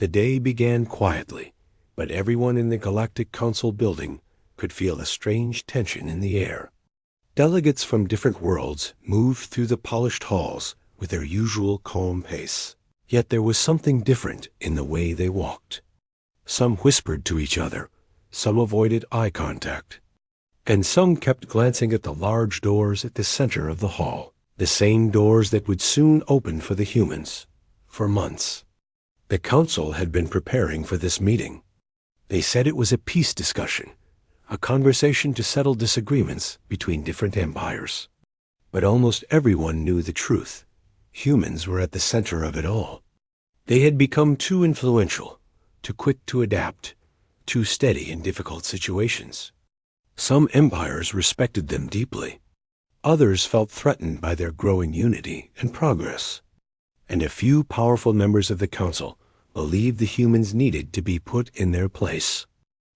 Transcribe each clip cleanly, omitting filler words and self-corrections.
The day began quietly, but everyone in the Galactic Council building could feel a strange tension in the air. Delegates from different worlds moved through the polished halls with their usual calm pace. Yet there was something different in the way they walked. Some whispered to each other, some avoided eye contact, and some kept glancing at the large doors at the center of the hall, the same doors that would soon open for the humans. For months, the council had been preparing for this meeting. They said it was a peace discussion, a conversation to settle disagreements between different empires. But almost everyone knew the truth. Humans were at the center of it all. They had become too influential, too quick to adapt, too steady in difficult situations. Some empires respected them deeply. Others felt threatened by their growing unity and progress. And a few powerful members of the council believed the humans needed to be put in their place.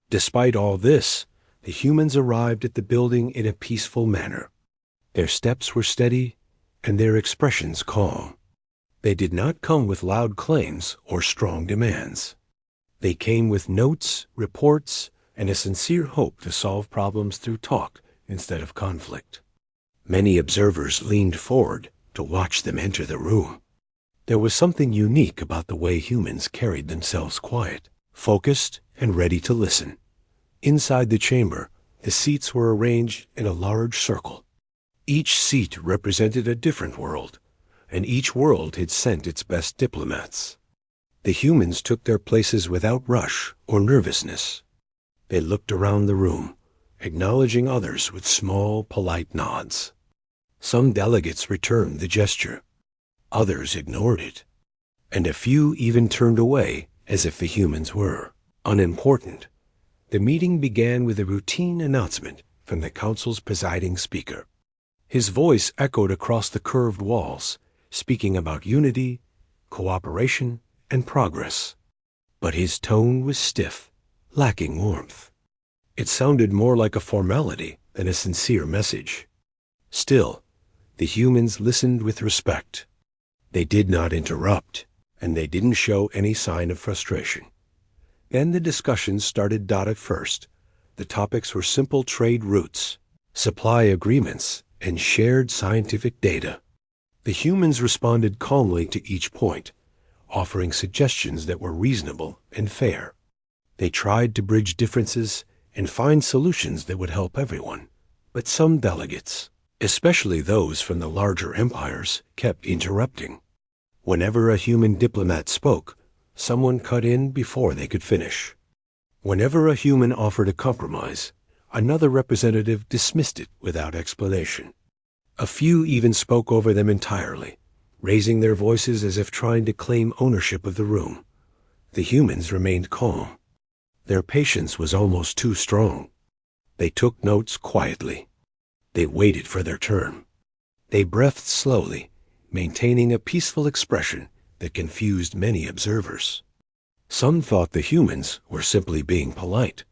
Despite all this, the humans arrived at the building in a peaceful manner. Their steps were steady and their expressions calm. They did not come with loud claims or strong demands. They came with notes, reports, and a sincere hope to solve problems through talk instead of conflict. Many observers leaned forward to watch them enter the room. There was something unique about the way humans carried themselves, quiet, focused, and ready to listen. Inside the chamber, the seats were arranged in a large circle. Each seat represented a different world, and each world had sent its best diplomats. The humans took their places without rush or nervousness. They looked around the room, acknowledging others with small, polite nods. Some delegates returned the gesture. Others ignored it, and a few even turned away as if the humans were unimportant. The meeting began with a routine announcement from the council's presiding speaker. His voice echoed across the curved walls, speaking about unity, cooperation, and progress. But his tone was stiff, lacking warmth. It sounded more like a formality than a sincere message. Still, the humans listened with respect. They did not interrupt, and they didn't show any sign of frustration. Then the discussion started. At first, the topics were simple trade routes, supply agreements, and shared scientific data. The humans responded calmly to each point, offering suggestions that were reasonable and fair. They tried to bridge differences and find solutions that would help everyone. But some delegates, especially those from the larger empires, kept interrupting. Whenever a human diplomat spoke, someone cut in before they could finish. Whenever a human offered a compromise, another representative dismissed it without explanation. A few even spoke over them entirely, raising their voices as if trying to claim ownership of the room. The humans remained calm. Their patience was almost too strong. They took notes quietly. They waited for their turn. They breathed slowly, maintaining a peaceful expression that confused many observers. Some thought the humans were simply being polite.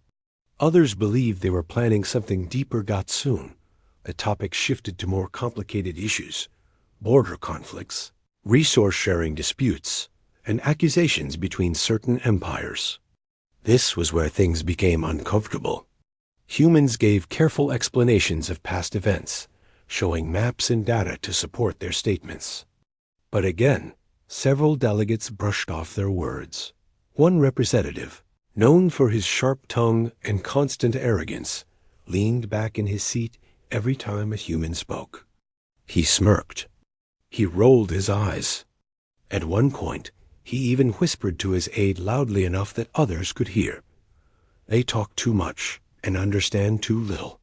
Others believed they were planning something deeper. Soon, the topic shifted to more complicated issues: border conflicts, resource-sharing disputes, and accusations between certain empires. This was where things became uncomfortable. Humans gave careful explanations of past events, showing maps and data to support their statements. But again, several delegates brushed off their words. One representative, known for his sharp tongue and constant arrogance, leaned back in his seat every time a human spoke. He smirked. He rolled his eyes. At one point, he even whispered to his aide loudly enough that others could hear. They talk too much and understand too little.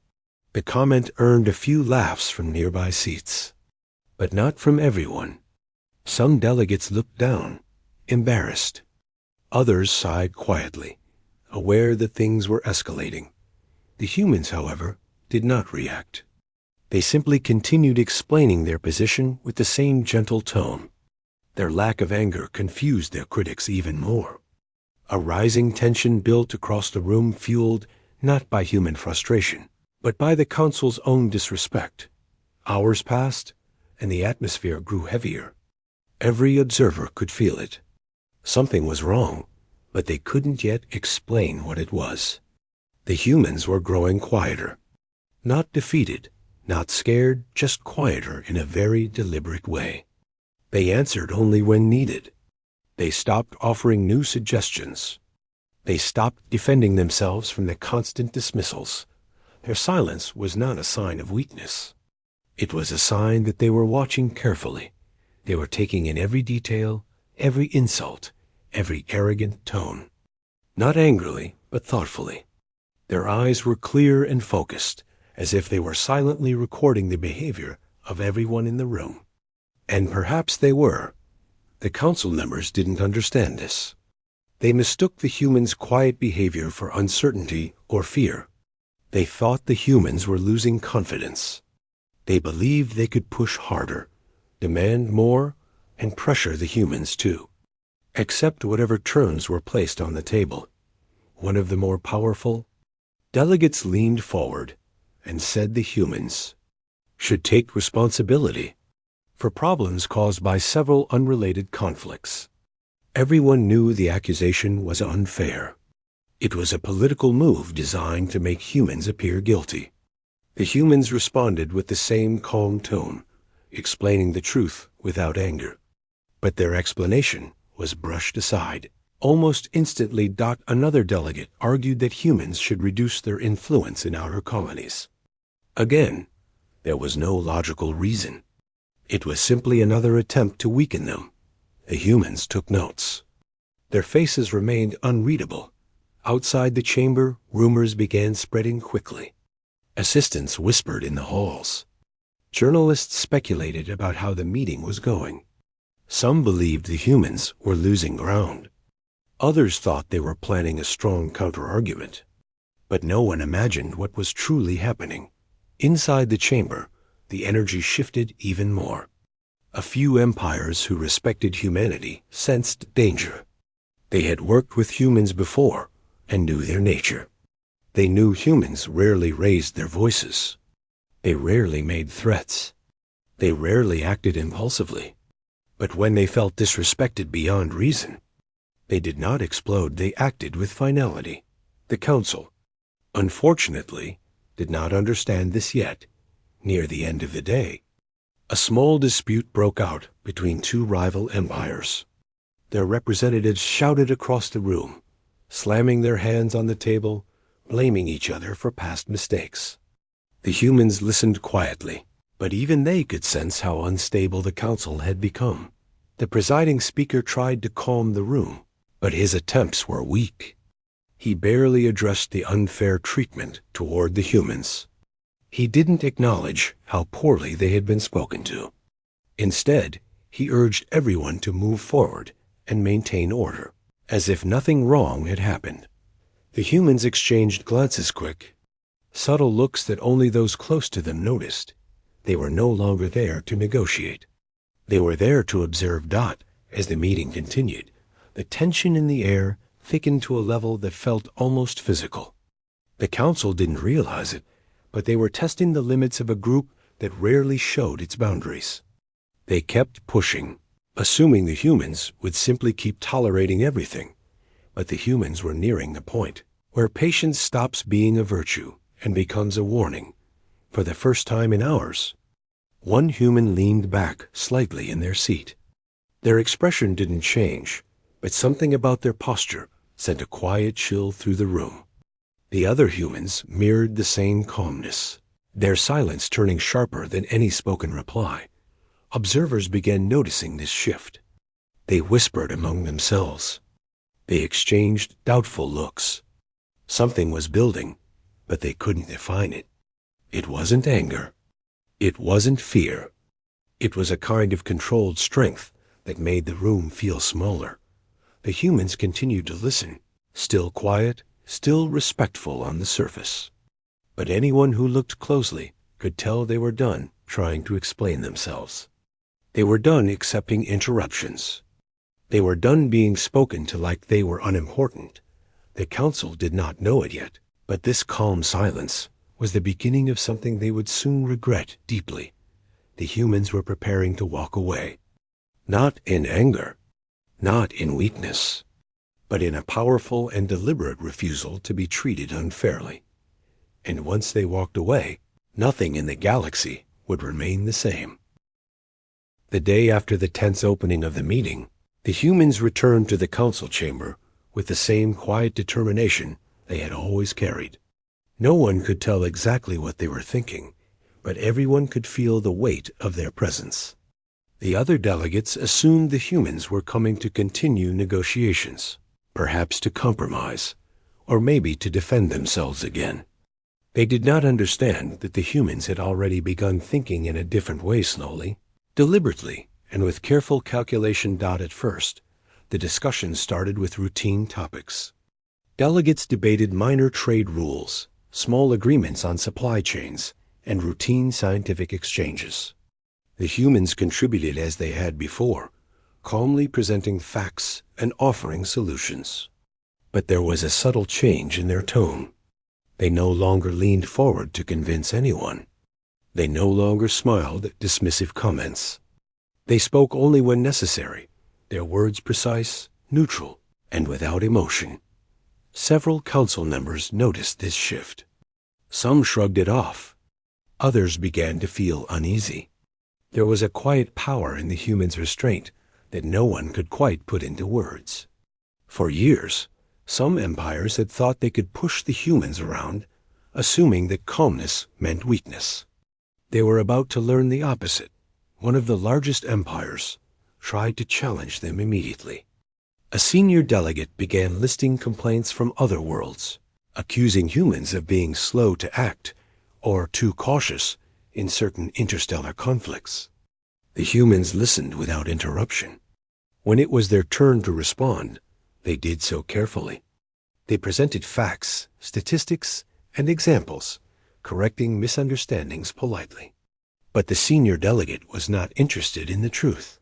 The comment earned a few laughs from nearby seats, but not from everyone. Some delegates looked down, embarrassed. Others sighed quietly, aware that things were escalating. The humans, however, did not react. They simply continued explaining their position with the same gentle tone. Their lack of anger confused their critics even more. A rising tension built across the room, fueled not by human frustration, but by the council's own disrespect. Hours passed, and the atmosphere grew heavier. Every observer could feel it. Something was wrong, but they couldn't yet explain what it was. The humans were growing quieter. Not defeated, not scared, just quieter in a very deliberate way. They answered only when needed. They stopped offering new suggestions. They stopped defending themselves from the constant dismissals. Their silence was not a sign of weakness. It was a sign that they were watching carefully. They were taking in every detail, every insult, every arrogant tone. Not angrily, but thoughtfully. Their eyes were clear and focused, as if they were silently recording the behavior of everyone in the room. And perhaps they were. The council members didn't understand this. They mistook the humans' quiet behavior for uncertainty or fear. They thought the humans were losing confidence. They believed they could push harder, demand more, and pressure the humans too. Accept whatever terms were placed on the table. One of the more powerful delegates leaned forward and said the humans should take responsibility for problems caused by several unrelated conflicts. Everyone knew the accusation was unfair. It was a political move designed to make humans appear guilty. The humans responded with the same calm tone, explaining the truth without anger. But their explanation was brushed aside. Almost instantly, another delegate argued that humans should reduce their influence in outer colonies. Again, there was no logical reason. It was simply another attempt to weaken them. The humans took notes. Their faces remained unreadable. Outside the chamber, rumors began spreading quickly. Assistants whispered in the halls. Journalists speculated about how the meeting was going. Some believed the humans were losing ground. Others thought they were planning a strong counter-argument. But no one imagined what was truly happening. Inside the chamber, the energy shifted even more. A few empires who respected humanity sensed danger. They had worked with humans before and knew their nature. They knew humans rarely raised their voices. They rarely made threats. They rarely acted impulsively. But when they felt disrespected beyond reason, they did not explode, they acted with finality. The council, unfortunately, did not understand this yet. Near the end of the day, a small dispute broke out between two rival empires. Their representatives shouted across the room, slamming their hands on the table, blaming each other for past mistakes. The humans listened quietly, but even they could sense how unstable the council had become. The presiding speaker tried to calm the room, but his attempts were weak. He barely addressed the unfair treatment toward the humans. He didn't acknowledge how poorly they had been spoken to. Instead, he urged everyone to move forward and maintain order, as if nothing wrong had happened. The humans exchanged glances, quick, subtle looks that only those close to them noticed. They were no longer there to negotiate. They were there to observe. As the meeting continued, the tension in the air thickened to a level that felt almost physical. The council didn't realize it, but they were testing the limits of a group that rarely showed its boundaries. They kept pushing, assuming the humans would simply keep tolerating everything. But the humans were nearing the point where patience stops being a virtue and becomes a warning. For the first time in hours, one human leaned back slightly in their seat. Their expression didn't change, but something about their posture sent a quiet chill through the room. The other humans mirrored the same calmness, their silence turning sharper than any spoken reply. Observers began noticing this shift. They whispered among themselves. They exchanged doubtful looks. Something was building, but they couldn't define it. It wasn't anger. It wasn't fear. It was a kind of controlled strength that made the room feel smaller. The humans continued to listen, still quiet, still respectful on the surface. But anyone who looked closely could tell they were done trying to explain themselves. They were done accepting interruptions. They were done being spoken to like they were unimportant. The council did not know it yet, but this calm silence was the beginning of something they would soon regret deeply. The humans were preparing to walk away. Not in anger, not in weakness, but in a powerful and deliberate refusal to be treated unfairly. And once they walked away, nothing in the galaxy would remain the same. The day after the tense opening of the meeting, the humans returned to the council chamber with the same quiet determination they had always carried. No one could tell exactly what they were thinking, but everyone could feel the weight of their presence. The other delegates assumed the humans were coming to continue negotiations, perhaps to compromise, or maybe to defend themselves again. They did not understand that the humans had already begun thinking in a different way slowly, deliberately, and with careful calculation. At first, the discussion started with routine topics. Delegates debated minor trade rules, small agreements on supply chains, and routine scientific exchanges. The humans contributed as they had before, calmly presenting facts and offering solutions. But there was a subtle change in their tone. They no longer leaned forward to convince anyone. They no longer smiled at dismissive comments. They spoke only when necessary, their words precise, neutral, and without emotion. Several council members noticed this shift. Some shrugged it off. Others began to feel uneasy. There was a quiet power in the humans' restraint that no one could quite put into words. For years, some empires had thought they could push the humans around, assuming that calmness meant weakness. They were about to learn the opposite. One of the largest empires tried to challenge them immediately. A senior delegate began listing complaints from other worlds, accusing humans of being slow to act or too cautious in certain interstellar conflicts. The humans listened without interruption. When it was their turn to respond, they did so carefully. They presented facts, statistics, and examples, correcting misunderstandings politely. But the senior delegate was not interested in the truth.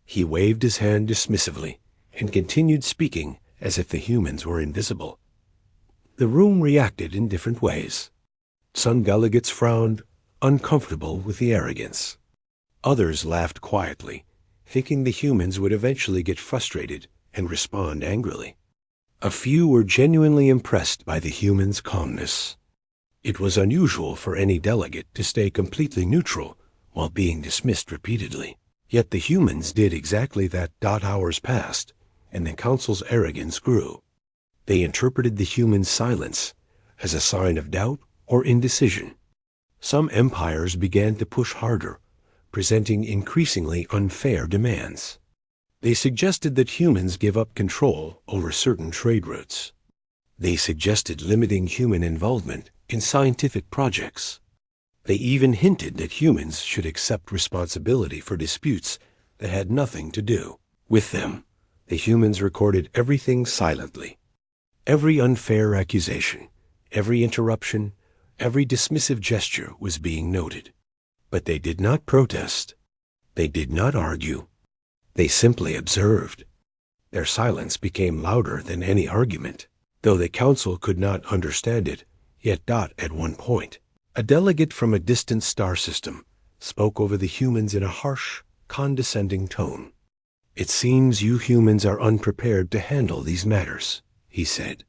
He waved his hand dismissively and continued speaking as if the humans were invisible. The room reacted in different ways. Some delegates frowned, uncomfortable with the arrogance. Others laughed quietly, thinking the humans would eventually get frustrated and respond angrily. A few were genuinely impressed by the humans' calmness. It was unusual for any delegate to stay completely neutral while being dismissed repeatedly. Yet the humans did exactly that. Hours passed, and the council's arrogance grew. They interpreted the humans' silence as a sign of doubt or indecision. Some empires began to push harder, presenting increasingly unfair demands. They suggested that humans give up control over certain trade routes. They suggested limiting human involvement in scientific projects. They even hinted that humans should accept responsibility for disputes that had nothing to do with them. The humans recorded everything silently. Every unfair accusation, every interruption, every dismissive gesture was being noted. But they did not protest. They did not argue. They simply observed. Their silence became louder than any argument, though the council could not understand it. Yet at one point, a delegate from a distant star system spoke over the humans in a harsh, condescending tone. "It seems you humans are unprepared to handle these matters," he said.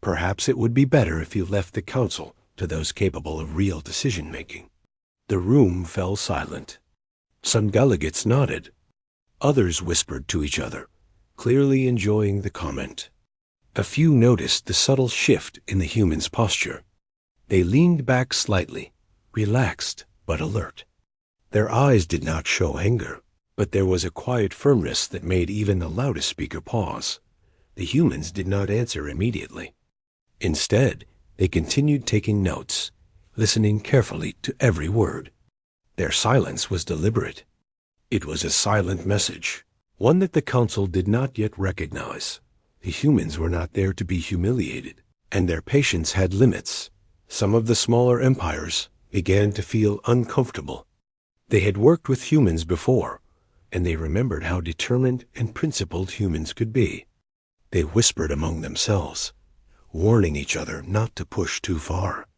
"Perhaps it would be better if you left the council to those capable of real decision-making." The room fell silent. Some delegates nodded. Others whispered to each other, clearly enjoying the comment. A few noticed the subtle shift in the humans' posture. They leaned back slightly, relaxed but alert. Their eyes did not show anger, but there was a quiet firmness that made even the loudest speaker pause. The humans did not answer immediately. Instead, they continued taking notes, listening carefully to every word. Their silence was deliberate. It was a silent message, one that the council did not yet recognize. The humans were not there to be humiliated, and their patience had limits. Some of the smaller empires began to feel uncomfortable. They had worked with humans before, and they remembered how determined and principled humans could be. They whispered among themselves, warning each other not to push too far.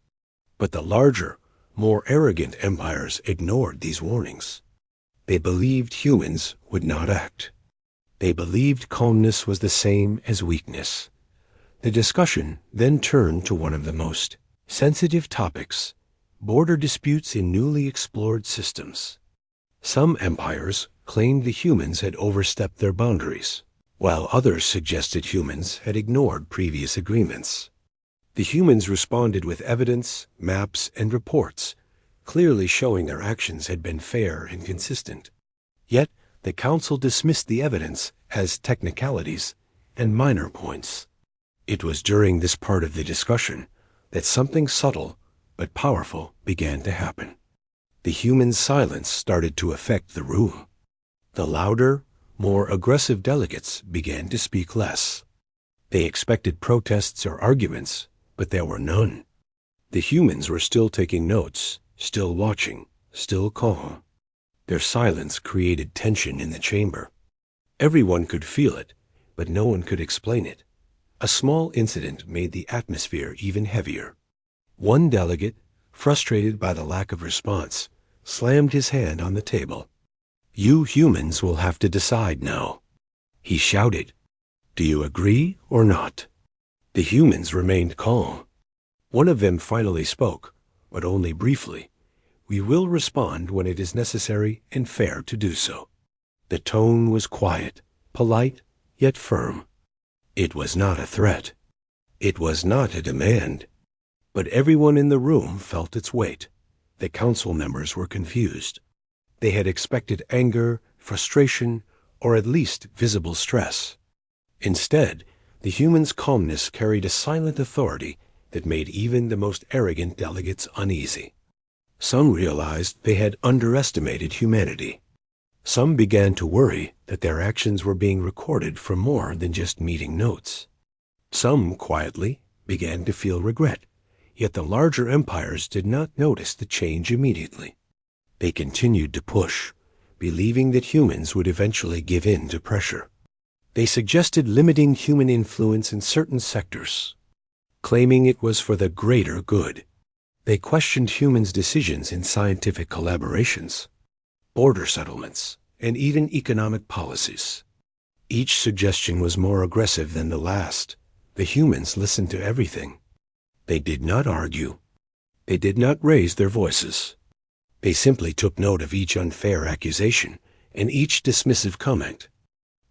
But the larger, more arrogant empires ignored these warnings. They believed humans would not act. They believed calmness was the same as weakness. The discussion then turned to one of the most sensitive topics: border disputes in newly explored systems. Some empires claimed the humans had overstepped their boundaries, while others suggested humans had ignored previous agreements. The humans responded with evidence, maps, and reports, clearly showing their actions had been fair and consistent. Yet, the council dismissed the evidence as technicalities and minor points. It was during this part of the discussion that something subtle but powerful began to happen. The human silence started to affect the room. The louder, more aggressive delegates began to speak less. They expected protests or arguments, but there were none. The humans were still taking notes, still watching, still calm. Their silence created tension in the chamber. Everyone could feel it, but no one could explain it. A small incident made the atmosphere even heavier. One delegate, frustrated by the lack of response, slammed his hand on the table. "You humans will have to decide now," he shouted. "Do you agree or not?" The humans remained calm. One of them finally spoke, but only briefly. "We will respond when it is necessary and fair to do so." The tone was quiet, polite, yet firm. It was not a threat. It was not a demand. But everyone in the room felt its weight. The council members were confused. They had expected anger, frustration, or at least visible stress. Instead, the humans' calmness carried a silent authority that made even the most arrogant delegates uneasy. Some realized they had underestimated humanity. Some began to worry that their actions were being recorded for more than just meeting notes. Some quietly began to feel regret, yet the larger empires did not notice the change immediately. They continued to push, believing that humans would eventually give in to pressure. They suggested limiting human influence in certain sectors, claiming it was for the greater good. They questioned humans' decisions in scientific collaborations, border settlements, and even economic policies. Each suggestion was more aggressive than the last. The humans listened to everything. They did not argue. They did not raise their voices. They simply took note of each unfair accusation and each dismissive comment.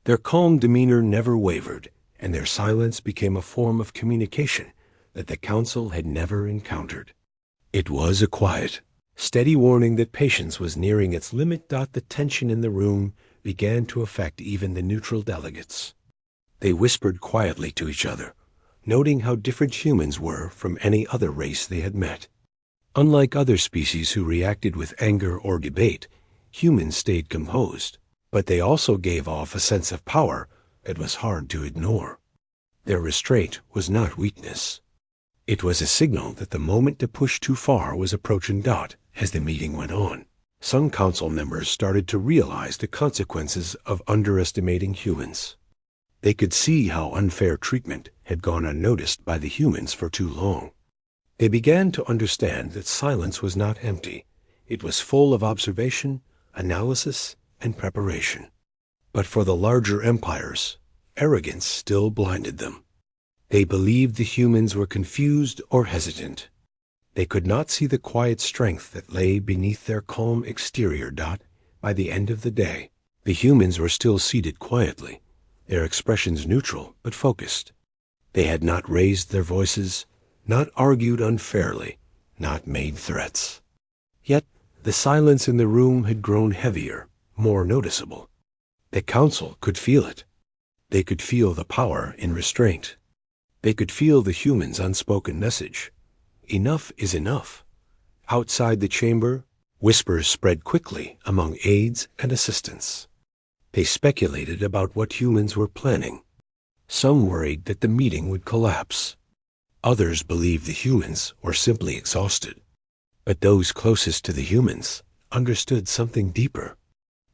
Their calm demeanor never wavered, and their silence became a form of communication that the council had never encountered. It was a quiet, steady warning that patience was nearing its limit. The tension in the room began to affect even the neutral delegates. They whispered quietly to each other, noting how different humans were from any other race they had met. Unlike other species who reacted with anger or debate, humans stayed composed, but they also gave off a sense of power that was hard to ignore. Their restraint was not weakness. It was a signal that the moment to push too far was approaching. As the meeting went on, some council members started to realize the consequences of underestimating humans. They could see how unfair treatment had gone unnoticed by the humans for too long. They began to understand that silence was not empty. It was full of observation, analysis, and preparation. But for the larger empires, arrogance still blinded them. They believed the humans were confused or hesitant. They could not see the quiet strength that lay beneath their calm exterior. By the end of the day, the humans were still seated quietly, their expressions neutral but focused. They had not raised their voices, not argued unfairly, not made threats. Yet the silence in the room had grown heavier, more noticeable. The council could feel it. They could feel the power in restraint. They could feel the humans' unspoken message. Enough is enough. Outside the chamber, whispers spread quickly among aides and assistants. They speculated about what humans were planning. Some worried that the meeting would collapse. Others believed the humans were simply exhausted. But those closest to the humans understood something deeper.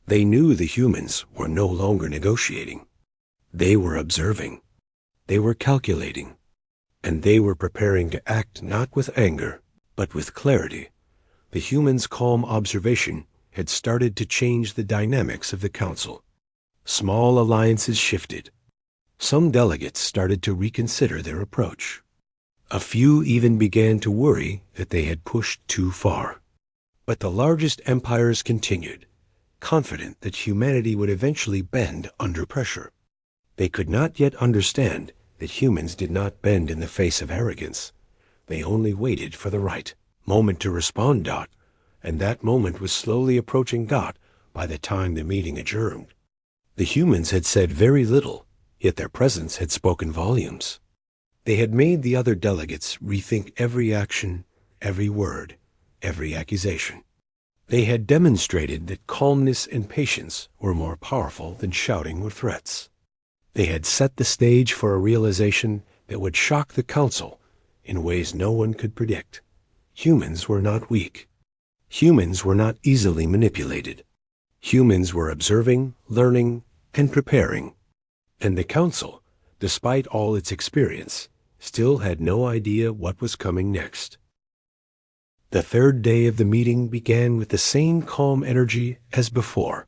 They knew the humans were no longer negotiating. They were observing. They were calculating. And they were preparing to act not with anger, but with clarity. The humans' calm observation had started to change the dynamics of the council. Small alliances shifted. Some delegates started to reconsider their approach. A few even began to worry that they had pushed too far. But the largest empires continued, confident that humanity would eventually bend under pressure. They could not yet understand that humans did not bend in the face of arrogance. They only waited for the right moment to respond. And that moment was slowly approaching. By the time the meeting adjourned, the humans had said very little, yet their presence had spoken volumes. They had made the other delegates rethink every action, every word, every accusation. They had demonstrated that calmness and patience were more powerful than shouting or threats. They had set the stage for a realization that would shock the council in ways no one could predict. Humans were not weak. Humans were not easily manipulated. Humans were observing, learning, and preparing. And the council, despite all its experience, still had no idea what was coming next. The third day of the meeting began with the same calm energy as before.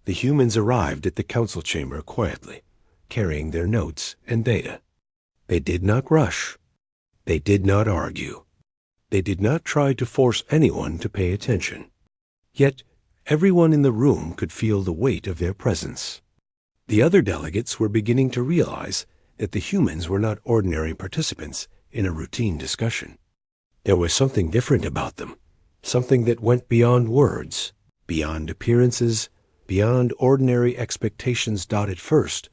The humans arrived at the council chamber quietly, carrying their notes and data. They did not rush. They did not argue. They did not try to force anyone to pay attention. Yet, everyone in the room could feel the weight of their presence. The other delegates were beginning to realize that the humans were not ordinary participants in a routine discussion. There was something different about them, something that went beyond words, beyond appearances, beyond ordinary expectations. At first,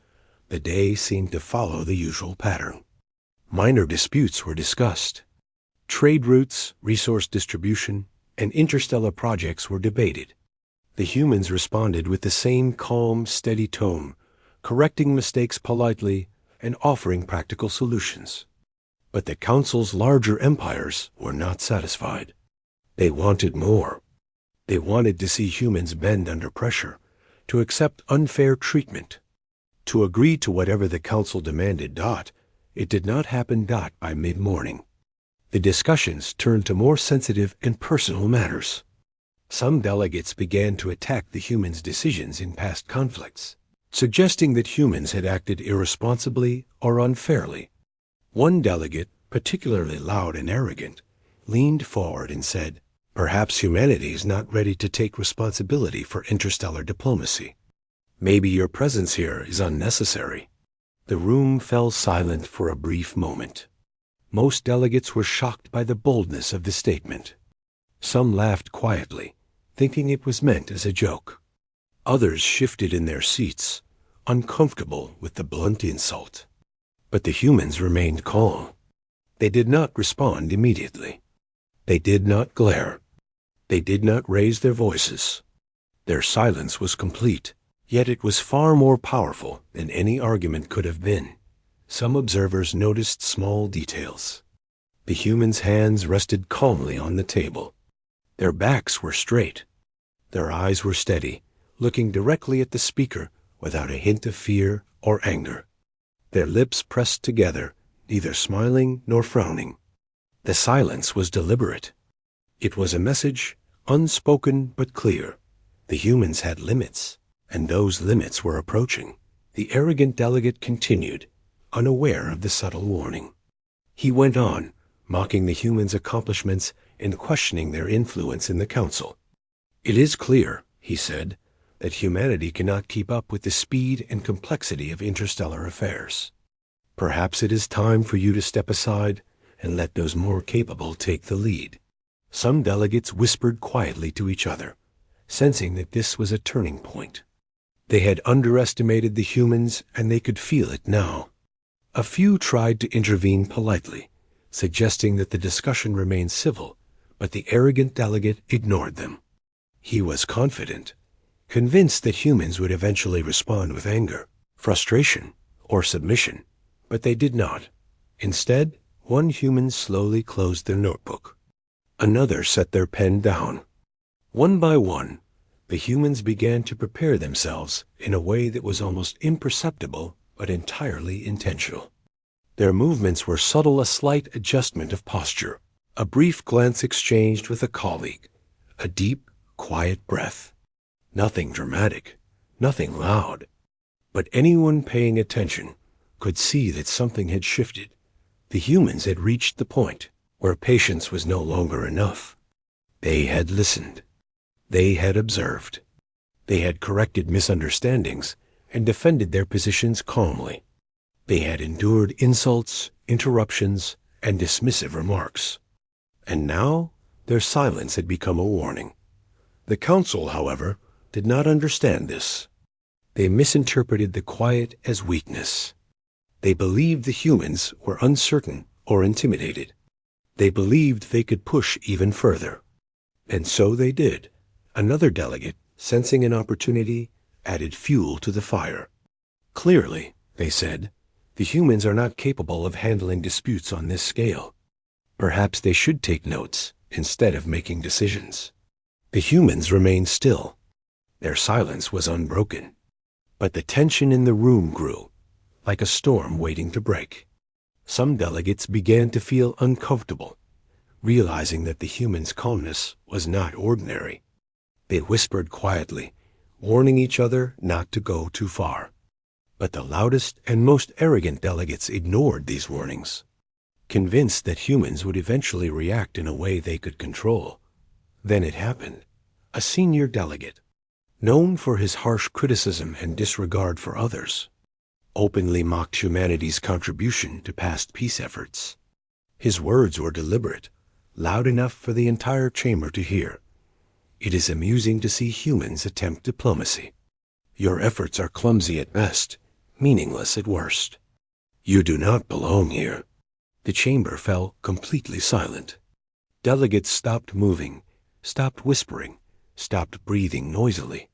the day seemed to follow the usual pattern. Minor disputes were discussed. Trade routes, resource distribution, and interstellar projects were debated. The humans responded with the same calm, steady tone, correcting mistakes politely and offering practical solutions. But the Council's larger empires were not satisfied. They wanted more. They wanted to see humans bend under pressure, to accept unfair treatment, to agree to whatever the Council demanded. It did not happen. By mid-morning, the discussions turned to more sensitive and personal matters. Some delegates began to attack the humans' decisions in past conflicts, suggesting that humans had acted irresponsibly or unfairly. One delegate, particularly loud and arrogant, leaned forward and said, "Perhaps humanity is not ready to take responsibility for interstellar diplomacy. Maybe your presence here is unnecessary." The room fell silent for a brief moment. Most delegates were shocked by the boldness of the statement. Some laughed quietly, thinking it was meant as a joke. Others shifted in their seats, uncomfortable with the blunt insult. But the humans remained calm. They did not respond immediately. They did not glare. They did not raise their voices. Their silence was complete, yet it was far more powerful than any argument could have been. Some observers noticed small details. The humans' hands rested calmly on the table. Their backs were straight. Their eyes were steady, looking directly at the speaker without a hint of fear or anger. Their lips pressed together, neither smiling nor frowning. The silence was deliberate. It was a message, unspoken but clear. The humans had limits, and those limits were approaching. The arrogant delegate continued, unaware of the subtle warning. He went on, mocking the humans' accomplishments and questioning their influence in the council. "It is clear," he said, "that humanity cannot keep up with the speed and complexity of interstellar affairs. Perhaps it is time for you to step aside and let those more capable take the lead." Some delegates whispered quietly to each other, sensing that this was a turning point. They had underestimated the humans, and they could feel it now. A few tried to intervene politely, suggesting that the discussion remain civil, but the arrogant delegate ignored them. He was confident, convinced that humans would eventually respond with anger, frustration, or submission, but they did not. Instead, one human slowly closed their notebook. Another set their pen down. One by one, the humans began to prepare themselves in a way that was almost imperceptible but entirely intentional. Their movements were subtle, a slight adjustment of posture, a brief glance exchanged with a colleague, a deep, quiet breath. Nothing dramatic, nothing loud, But anyone paying attention could see that something had shifted. The humans had reached the point where patience was no longer enough. They had listened. They had observed. They had corrected misunderstandings and defended their positions calmly. They had endured insults, interruptions, and dismissive remarks. And now their silence had become a warning. The council, however, did not understand this. They misinterpreted the quiet as weakness. They believed the humans were uncertain or intimidated. They believed they could push even further. And so they did. Another delegate, sensing an opportunity, added fuel to the fire. Clearly, they said, the humans are not capable of handling disputes on this scale. Perhaps they should take notes instead of making decisions. The humans remained still. Their silence was unbroken. But the tension in the room grew, like a storm waiting to break. Some delegates began to feel uncomfortable, realizing that the humans' calmness was not ordinary. They whispered quietly, warning each other not to go too far. But the loudest and most arrogant delegates ignored these warnings, convinced that humans would eventually react in a way they could control. Then it happened. A senior delegate, known for his harsh criticism and disregard for others, openly mocked humanity's contribution to past peace efforts. His words were deliberate, loud enough for the entire chamber to hear. It is amusing to see humans attempt diplomacy. Your efforts are clumsy at best, meaningless at worst. You do not belong here. The chamber fell completely silent. Delegates stopped moving, stopped whispering, stopped breathing noisily.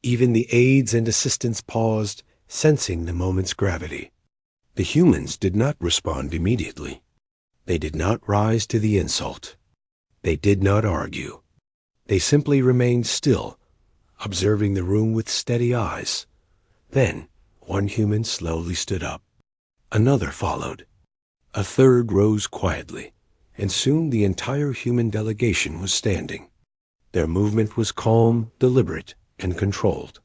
Even the aides and assistants paused, sensing the moment's gravity. The humans did not respond immediately. They did not rise to the insult. They did not argue. They simply remained still, observing the room with steady eyes. Then, one human slowly stood up. Another followed. A third rose quietly, and soon the entire human delegation was standing. Their movement was calm, deliberate, and controlled.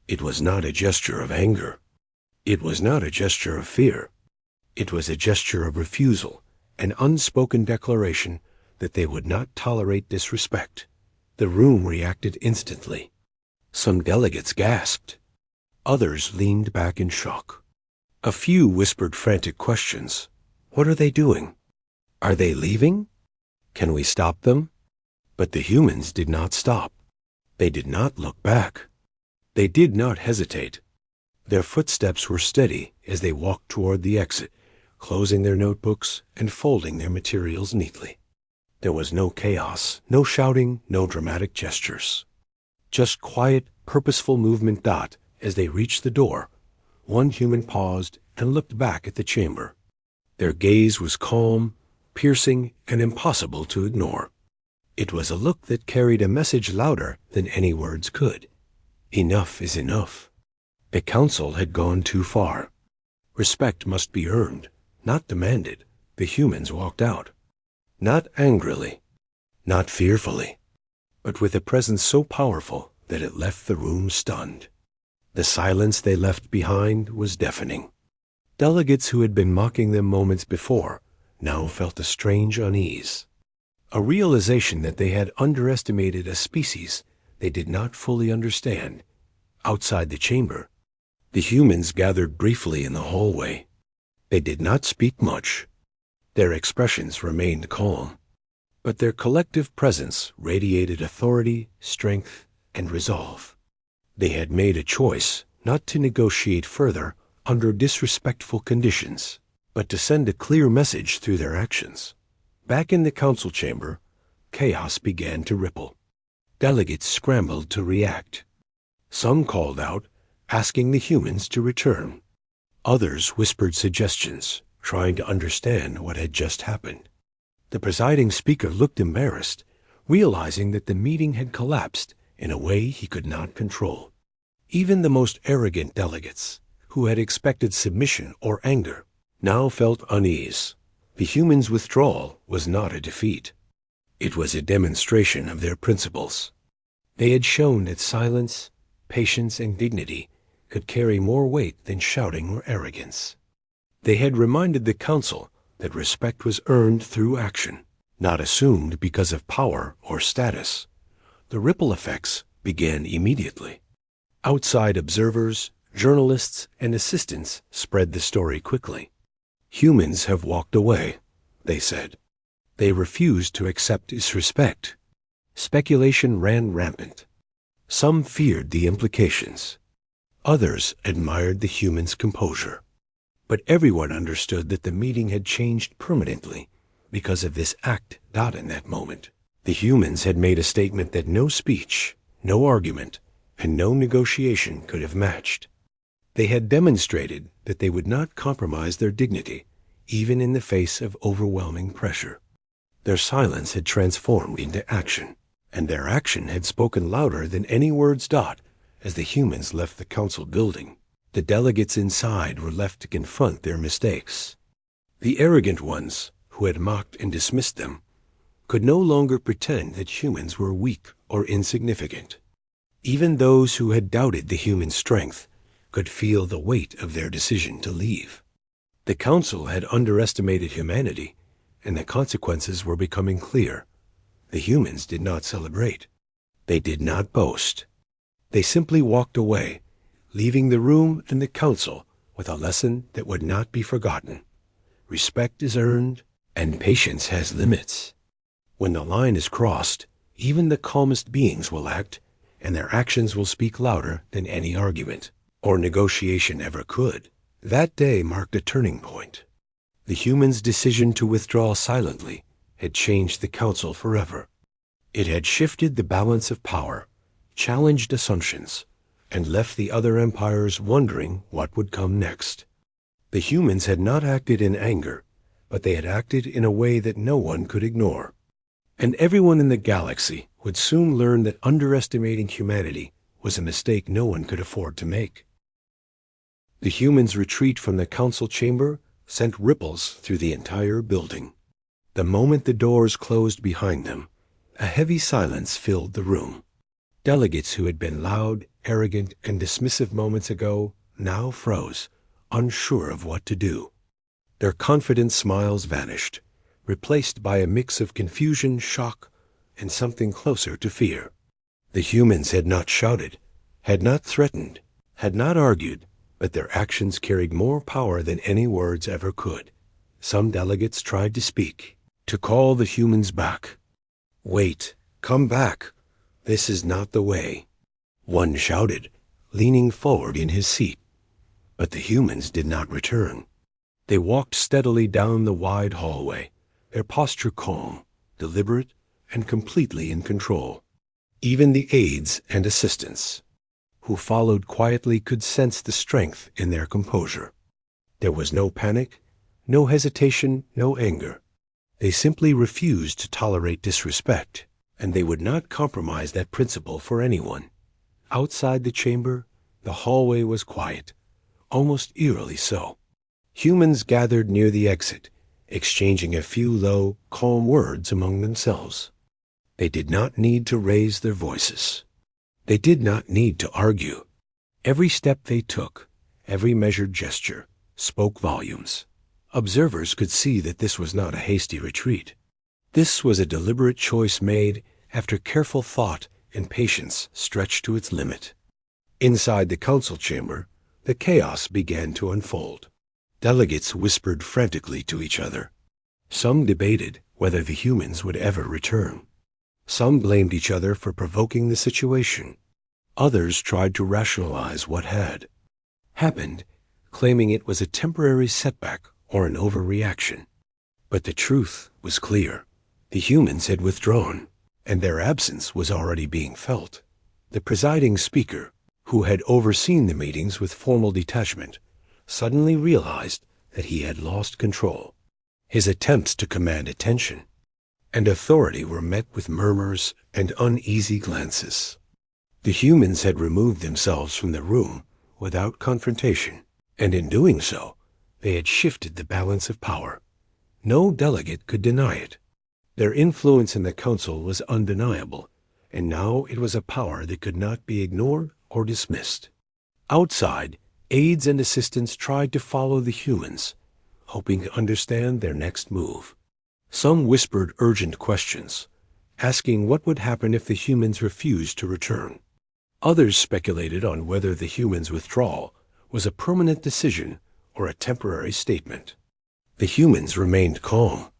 It was not a gesture of anger. It was not a gesture of fear. It was a gesture of refusal, an unspoken declaration that they would not tolerate disrespect. The room reacted instantly. Some delegates gasped. Others leaned back in shock. A few whispered frantic questions. What are they doing? Are they leaving? Can we stop them? But the humans did not stop. They did not look back. They did not hesitate. Their footsteps were steady as they walked toward the exit, closing their notebooks and folding their materials neatly. There was no chaos, no shouting, no dramatic gestures. Just quiet, purposeful movement. As they reached the door, one human paused and looked back at the chamber. Their gaze was calm, piercing, and impossible to ignore. It was a look that carried a message louder than any words could. Enough is enough. The council had gone too far. Respect must be earned, not demanded. The humans walked out. Not angrily, not fearfully, but with a presence so powerful that it left the room stunned. The silence they left behind was deafening. Delegates who had been mocking them moments before now felt a strange unease, a realization that they had underestimated a species they did not fully understand. Outside the chamber, the humans gathered briefly in the hallway. They did not speak much. Their expressions remained calm, but their collective presence radiated authority, strength, and resolve. They had made a choice not to negotiate further under disrespectful conditions, but to send a clear message through their actions. Back in the council chamber, chaos began to ripple. Delegates scrambled to react. Some called out, asking the humans to return. Others whispered suggestions, trying to understand what had just happened. The presiding speaker looked embarrassed, realizing that the meeting had collapsed in a way he could not control. Even the most arrogant delegates, who had expected submission or anger, now felt unease. The humans' withdrawal was not a defeat. It was a demonstration of their principles. They had shown that silence, patience, and dignity could carry more weight than shouting or arrogance. They had reminded the council that respect was earned through action, not assumed because of power or status. The ripple effects began immediately. Outside observers, journalists, and assistants spread the story quickly. Humans have walked away, they said. They refused to accept disrespect. Speculation ran rampant. Some feared the implications. Others admired the humans' composure. But everyone understood that the meeting had changed permanently because of this act not in that moment. The humans had made a statement that no speech, no argument, and no negotiation could have matched. They had demonstrated that they would not compromise their dignity, even in the face of overwhelming pressure. Their silence had transformed into action, and their action had spoken louder than any words. As the humans left the council building, the delegates inside were left to confront their mistakes. The arrogant ones, who had mocked and dismissed them, could no longer pretend that humans were weak or insignificant. Even those who had doubted the human strength could feel the weight of their decision to leave. The council had underestimated humanity, and the consequences were becoming clear. The humans did not celebrate. They did not boast. They simply walked away, leaving the room and the council with a lesson that would not be forgotten. Respect is earned, and patience has limits. When the line is crossed, even the calmest beings will act, and their actions will speak louder than any argument or negotiation ever could. That day marked a turning point. The humans' decision to withdraw silently had changed the council forever. It had shifted the balance of power, challenged assumptions, and left the other empires wondering what would come next. The humans had not acted in anger, but they had acted in a way that no one could ignore. And everyone in the galaxy would soon learn that underestimating humanity was a mistake no one could afford to make. The humans' retreat from the council chamber sent ripples through the entire building. The moment the doors closed behind them, a heavy silence filled the room. Delegates who had been loud, arrogant, and dismissive moments ago now froze, unsure of what to do. Their confident smiles vanished, replaced by a mix of confusion, shock, and something closer to fear. The humans had not shouted, had not threatened, had not argued, but their actions carried more power than any words ever could. Some delegates tried to speak, to call the humans back. "Wait, come back. This is not the way," one shouted, leaning forward in his seat. But the humans did not return. They walked steadily down the wide hallway, their posture calm, deliberate, and completely in control. Even the aides and assistants, who followed quietly, could sense the strength in their composure. There was no panic, no hesitation, no anger. They simply refused to tolerate disrespect, and they would not compromise that principle for anyone. Outside the chamber, the hallway was quiet, almost eerily so. Humans gathered near the exit, exchanging a few low, calm words among themselves. They did not need to raise their voices. They did not need to argue. Every step they took, every measured gesture, spoke volumes. Observers could see that this was not a hasty retreat. This was a deliberate choice made after careful thought and patience stretched to its limit. Inside the council chamber, the chaos began to unfold. Delegates whispered frantically to each other. Some debated whether the humans would ever return. Some blamed each other for provoking the situation. Others tried to rationalize what had happened, claiming it was a temporary setback or an overreaction. But the truth was clear. The humans had withdrawn, and their absence was already being felt. The presiding speaker, who had overseen the meetings with formal detachment, suddenly realized that he had lost control. His attempts to command attention and authority were met with murmurs and uneasy glances. The humans had removed themselves from the room without confrontation, and in doing so, they had shifted the balance of power. No delegate could deny it. Their influence in the council was undeniable, and now it was a power that could not be ignored or dismissed. Outside, aides and assistants tried to follow the humans, hoping to understand their next move. Some whispered urgent questions, asking what would happen if the humans refused to return. Others speculated on whether the humans' withdrawal was a permanent decision or a temporary statement. The humans remained calm.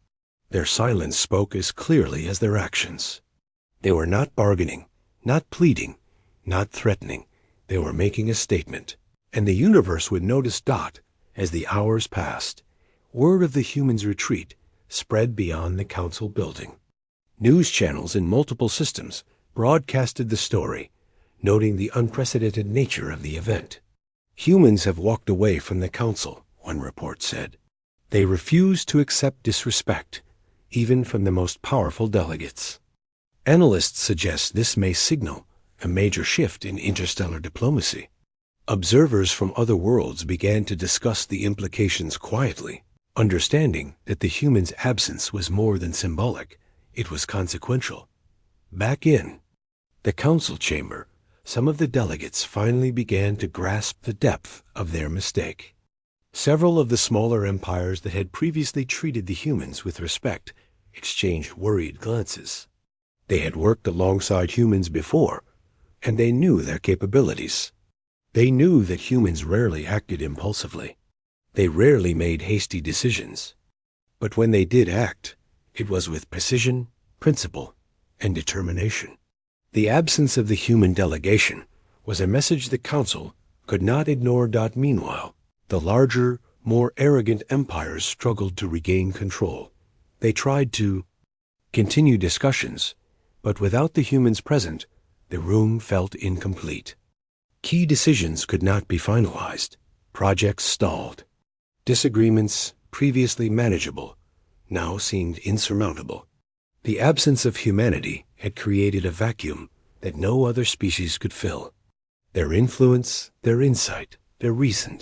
Their silence spoke as clearly as their actions. They were not bargaining, not pleading, not threatening. They were making a statement, and the universe would notice as the hours passed. Word of the humans' retreat spread beyond the council building. News channels in multiple systems broadcasted the story, noting the unprecedented nature of the event. Humans have walked away from the council, one report said. They refuse to accept disrespect, even from the most powerful delegates. Analysts suggest this may signal a major shift in interstellar diplomacy. Observers from other worlds began to discuss the implications quietly, understanding that the humans' absence was more than symbolic, it was consequential. Back in the council chamber, some of the delegates finally began to grasp the depth of their mistake. Several of the smaller empires that had previously treated the humans with respect exchanged worried glances. They had worked alongside humans before, and they knew their capabilities. They knew that humans rarely acted impulsively. They rarely made hasty decisions. But when they did act, it was with precision, principle, and determination. The absence of the human delegation was a message the Council could not ignore. Meanwhile, the larger, more arrogant empires struggled to regain control. They tried to continue discussions, but without the humans present, the room felt incomplete. Key decisions could not be finalized. Projects stalled. Disagreements, previously manageable, now seemed insurmountable. The absence of humanity had created a vacuum that no other species could fill. Their influence, their insight, their reason.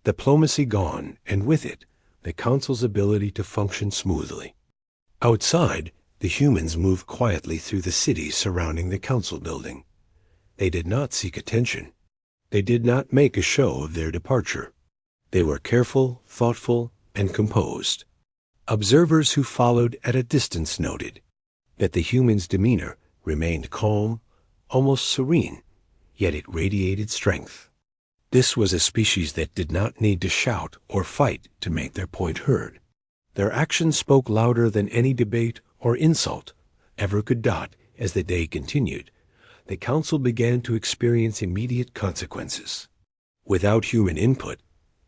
Diplomacy gone, and with it, the Council's ability to function smoothly. Outside, the humans moved quietly through the city surrounding the council building. They did not seek attention. They did not make a show of their departure. They were careful, thoughtful, and composed. Observers who followed at a distance noted that the humans' demeanor remained calm, almost serene, yet it radiated strength. This was a species that did not need to shout or fight to make their point heard. Their actions spoke louder than any debate or insult ever could. As the day continued, the council began to experience immediate consequences. Without human input,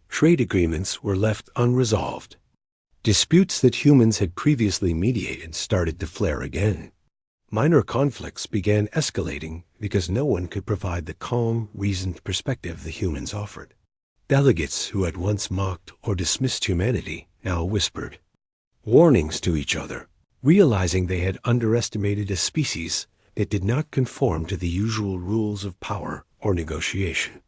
trade agreements were left unresolved. Disputes that humans had previously mediated started to flare again. Minor conflicts began escalating because no one could provide the calm, reasoned perspective the humans offered. Delegates who had once mocked or dismissed humanity now whispered warnings to each other, realizing they had underestimated a species that did not conform to the usual rules of power or negotiation.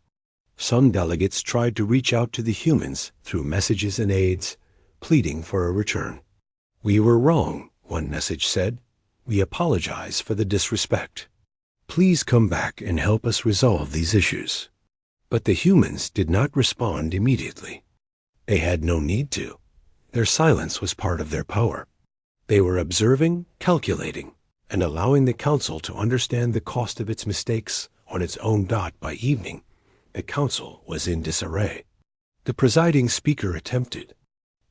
Some delegates tried to reach out to the humans through messages and aids, pleading for a return. "We were wrong," one message said. "We apologize for the disrespect. Please come back and help us resolve these issues." But the humans did not respond immediately. They had no need to. Their silence was part of their power. They were observing, calculating, and allowing the council to understand the cost of its mistakes on its own. By evening, the council was in disarray. The presiding speaker attempted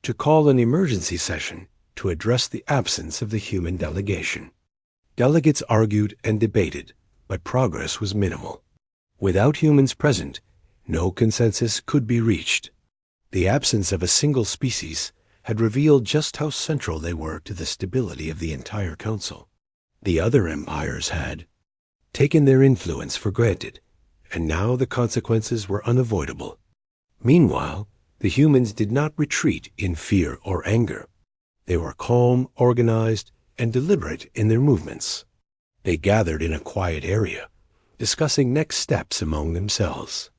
to call an emergency session to address the absence of the human delegation. Delegates argued and debated, but progress was minimal. Without humans present, no consensus could be reached. The absence of a single species had revealed just how central they were to the stability of the entire council. The other empires had taken their influence for granted, and now the consequences were unavoidable. Meanwhile, the humans did not retreat in fear or anger. They were calm, organized, and deliberate in their movements. They gathered in a quiet area, discussing next steps among themselves.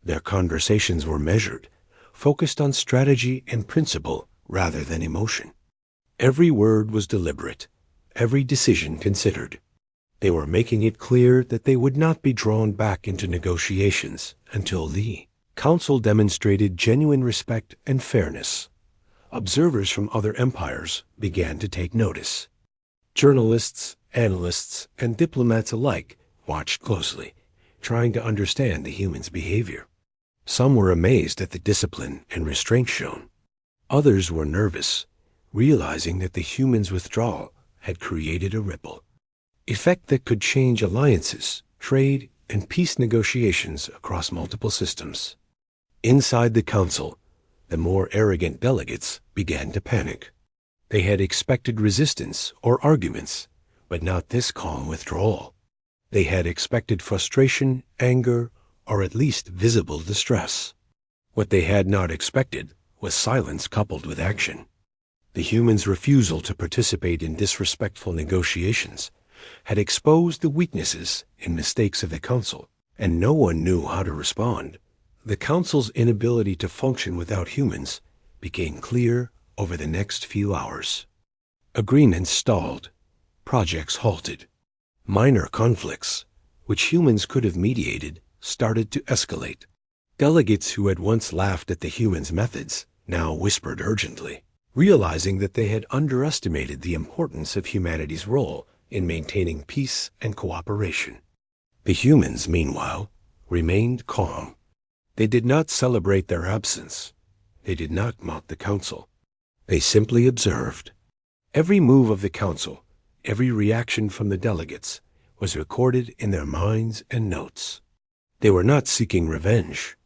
Their conversations were measured, focused on strategy and principle rather than emotion. Every word was deliberate, every decision considered. They were making it clear that they would not be drawn back into negotiations until the Council demonstrated genuine respect and fairness. Observers from other empires began to take notice. Journalists, analysts, and diplomats alike watched closely, trying to understand the humans' behavior. Some were amazed at the discipline and restraint shown. Others were nervous, realizing that the humans' withdrawal had created a ripple effect that could change alliances, trade, and peace negotiations across multiple systems. Inside the council, the more arrogant delegates began to panic. They had expected resistance or arguments, but not this calm withdrawal. They had expected frustration, anger, or at least visible distress. What they had not expected was silence coupled with action. The humans' refusal to participate in disrespectful negotiations had exposed the weaknesses and mistakes of the council, and no one knew how to respond. The council's inability to function without humans became clear over the next few hours. Agreements stalled, projects halted. Minor conflicts, which humans could have mediated, started to escalate. Delegates who had once laughed at the humans' methods now whispered urgently, realizing that they had underestimated the importance of humanity's role in maintaining peace and cooperation. The humans, meanwhile, remained calm. They did not celebrate their absence. They did not mock the council. They simply observed. Every move of the council, every reaction from the delegates, was recorded in their minds and notes. They were not seeking revenge.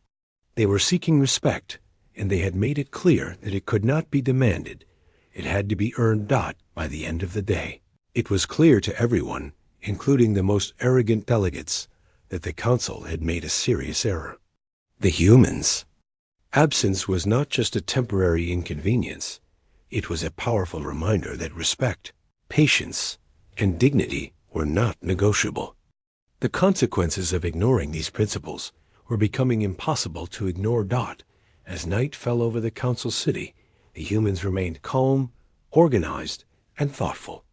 They were seeking respect, and they had made it clear that it could not be demanded. It had to be earned by the end of the day. It was clear to everyone, including the most arrogant delegates, that the council had made a serious error. The humans. Absence was not just a temporary inconvenience. It was a powerful reminder that respect, patience, and dignity were not negotiable. The consequences of ignoring these principles were becoming impossible to ignore. As night fell over the council city, the humans remained calm, organized, and thoughtful.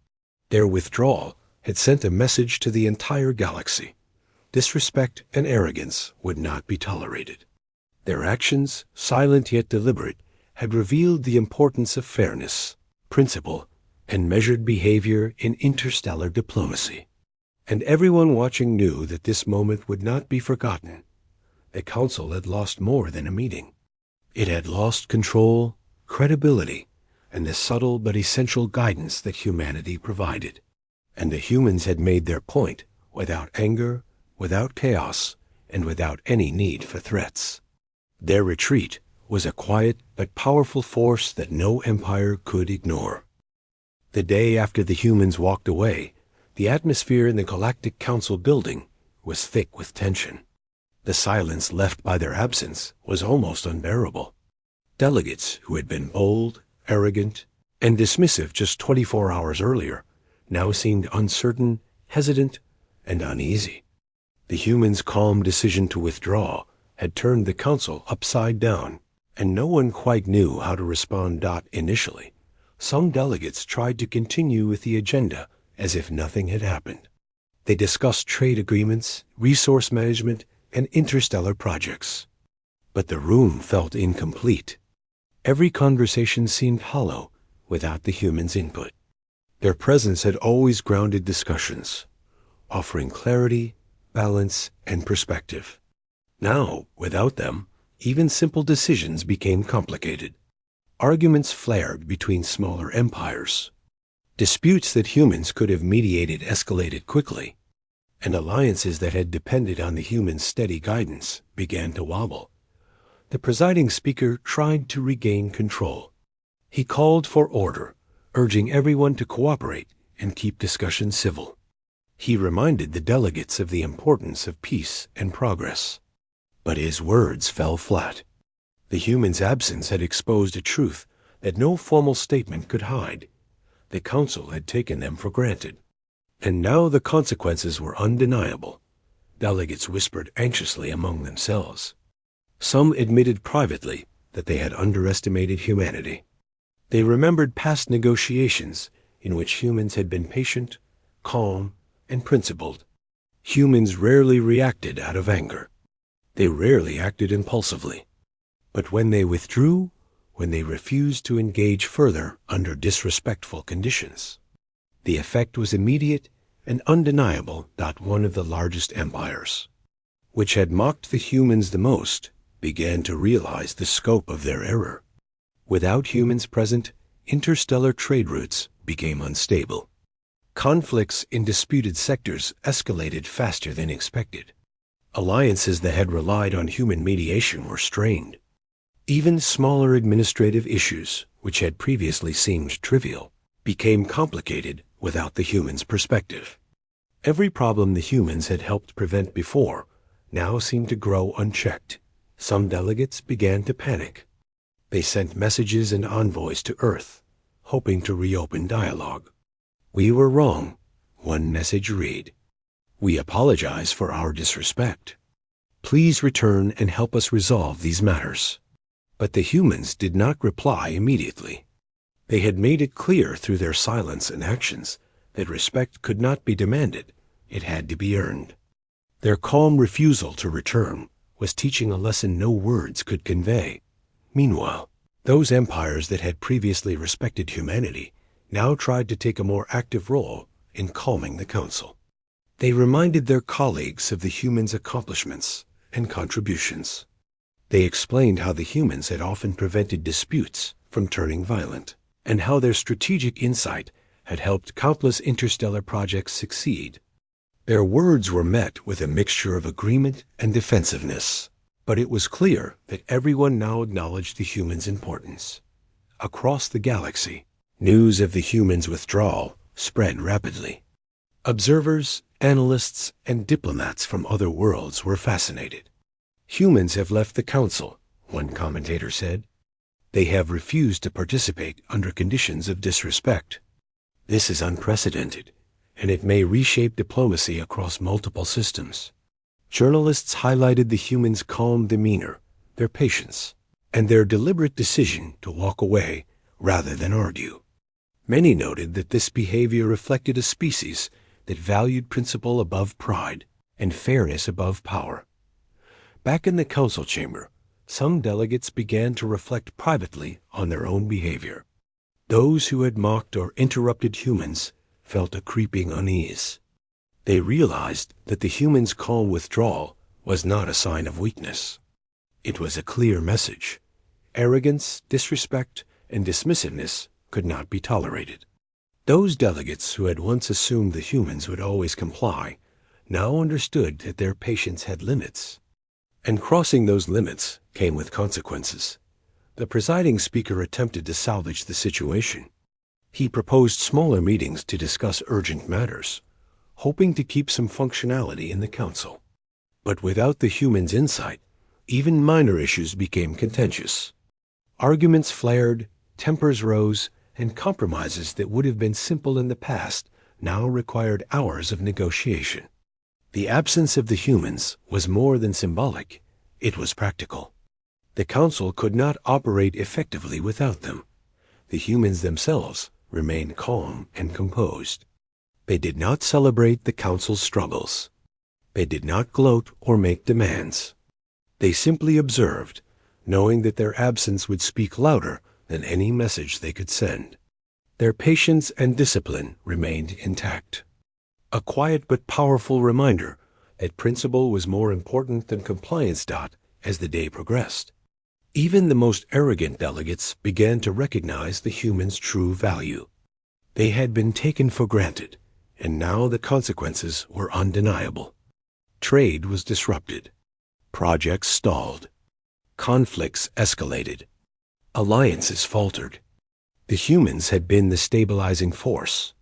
Their withdrawal had sent a message to the entire galaxy. Disrespect and arrogance would not be tolerated. Their actions, silent yet deliberate, had revealed the importance of fairness, principle, and measured behavior in interstellar diplomacy. And everyone watching knew that this moment would not be forgotten. The council had lost more than a meeting. It had lost control, credibility, and the subtle but essential guidance that humanity provided. And the humans had made their point without anger, without chaos, and without any need for threats. Their retreat was a quiet but powerful force that no empire could ignore. The day after the humans walked away, the atmosphere in the Galactic Council building was thick with tension. The silence left by their absence was almost unbearable. Delegates who had been bold, arrogant, and dismissive just 24 hours earlier now seemed uncertain, hesitant, and uneasy. The humans' calm decision to withdraw had turned the council upside down, and no one quite knew how to respond. Initially, some delegates tried to continue with the agenda as if nothing had happened. They discussed trade agreements, resource management, and interstellar projects. But the room felt incomplete. Every conversation seemed hollow without the humans' input. Their presence had always grounded discussions, offering clarity, balance, and perspective. Now, without them, even simple decisions became complicated. Arguments flared between smaller empires. Disputes that humans could have mediated escalated quickly, and alliances that had depended on the humans' steady guidance began to wobble. The presiding speaker tried to regain control. He called for order, urging everyone to cooperate and keep discussion civil. He reminded the delegates of the importance of peace and progress. But his words fell flat. The humans' absence had exposed a truth that no formal statement could hide. The council had taken them for granted. And now the consequences were undeniable. Delegates whispered anxiously among themselves. Some admitted privately that they had underestimated humanity. They remembered past negotiations in which humans had been patient, calm, and principled. Humans rarely reacted out of anger. They rarely acted impulsively. But when they withdrew, when they refused to engage further under disrespectful conditions, the effect was immediate and undeniable. One of the largest empires, which had mocked the humans the most, began to realize the scope of their error. Without humans present, interstellar trade routes became unstable. Conflicts in disputed sectors escalated faster than expected. Alliances that had relied on human mediation were strained. Even smaller administrative issues, which had previously seemed trivial, became complicated without the humans' perspective. Every problem the humans had helped prevent before now seemed to grow unchecked. Some delegates began to panic. They sent messages and envoys to Earth, hoping to reopen dialogue. "We were wrong," one message read. "We apologize for our disrespect. Please return and help us resolve these matters." But the humans did not reply immediately. They had made it clear through their silence and actions that respect could not be demanded, it had to be earned. Their calm refusal to return was teaching a lesson no words could convey. Meanwhile, those empires that had previously respected humanity now tried to take a more active role in calming the council. They reminded their colleagues of the humans' accomplishments and contributions. They explained how the humans had often prevented disputes from turning violent, and how their strategic insight had helped countless interstellar projects succeed. Their words were met with a mixture of agreement and defensiveness, but it was clear that everyone now acknowledged the humans' importance. Across the galaxy, news of the humans' withdrawal spread rapidly. Observers, analysts, and diplomats from other worlds were fascinated. "Humans have left the council," one commentator said. "They have refused to participate under conditions of disrespect. This is unprecedented, and it may reshape diplomacy across multiple systems." Journalists highlighted the humans' calm demeanor, their patience, and their deliberate decision to walk away rather than argue. Many noted that this behavior reflected a species that valued principle above pride and fairness above power. Back in the council chamber, some delegates began to reflect privately on their own behavior. Those who had mocked or interrupted humans felt a creeping unease. They realized that the humans' calm withdrawal was not a sign of weakness. It was a clear message. Arrogance, disrespect, and dismissiveness could not be tolerated. Those delegates who had once assumed the humans would always comply now understood that their patience had limits. And crossing those limits came with consequences. The presiding speaker attempted to salvage the situation. He proposed smaller meetings to discuss urgent matters, hoping to keep some functionality in the council. But without the humans' insight, even minor issues became contentious. Arguments flared, tempers rose, and compromises that would have been simple in the past now required hours of negotiation. The absence of the humans was more than symbolic, it was practical. The council could not operate effectively without them. The humans themselves remained calm and composed. They did not celebrate the council's struggles. They did not gloat or make demands. They simply observed, knowing that their absence would speak louder than any message they could send. Their patience and discipline remained intact. A quiet but powerful reminder that principle was more important than compliance. As the day progressed, even the most arrogant delegates began to recognize the humans' true value. They had been taken for granted, and now the consequences were undeniable. Trade was disrupted. Projects stalled. Conflicts escalated. Alliances faltered. The humans had been the stabilizing force,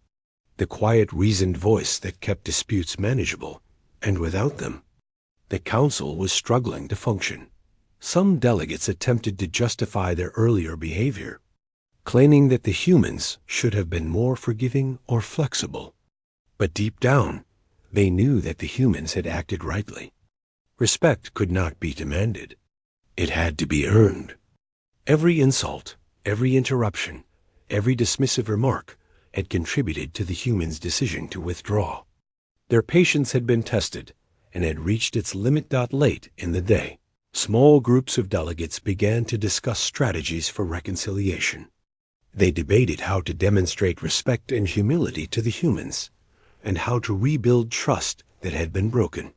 the quiet, reasoned voice that kept disputes manageable, and without them, the council was struggling to function. Some delegates attempted to justify their earlier behavior, claiming that the humans should have been more forgiving or flexible. But deep down, they knew that the humans had acted rightly. Respect could not be demanded. It had to be earned. Every insult, every interruption, every dismissive remark had contributed to the humans' decision to withdraw. Their patience had been tested and had reached its limit. Late in the day, small groups of delegates began to discuss strategies for reconciliation. They debated how to demonstrate respect and humility to the humans, and how to rebuild trust that had been broken.